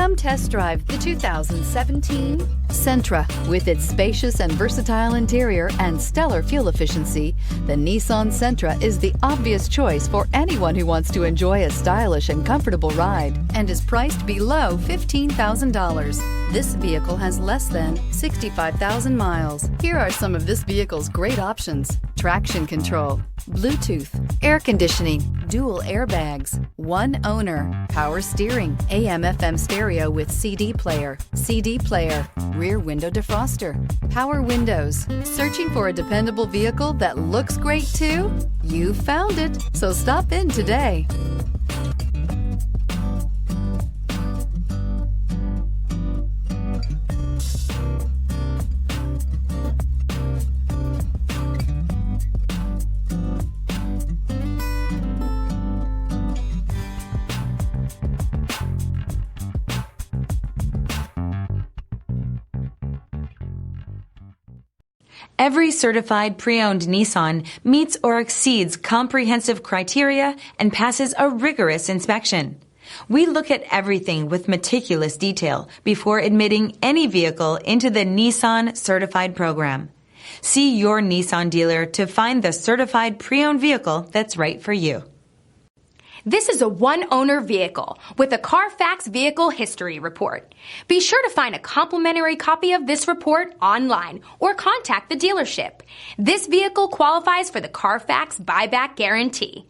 Come test drive the 2017 Sentra. With its spacious and versatile interior and stellar fuel efficiency, the Nissan Sentra is the obvious choice for anyone who wants to enjoy a stylish and comfortable ride and is priced below $15,000. This vehicle has less than 65,000 miles. Here are some of this vehicle's great options: traction control, Bluetooth, air conditioning, dual airbags, one owner, power steering, AM/FM stereo with CD player, rear window defroster, power windows. Searching for a dependable vehicle that looks great too? You found it, so stop in today. Every certified pre-owned Nissan meets or exceeds comprehensive criteria and passes a rigorous inspection. We look at everything with meticulous detail before admitting any vehicle into the Nissan Certified Program. See your Nissan dealer to find the certified pre-owned vehicle that's right for you. This is a one-owner vehicle with a Carfax Vehicle History Report. Be sure to find a complimentary copy of this report online or contact the dealership. This vehicle qualifies for the Carfax Buyback Guarantee.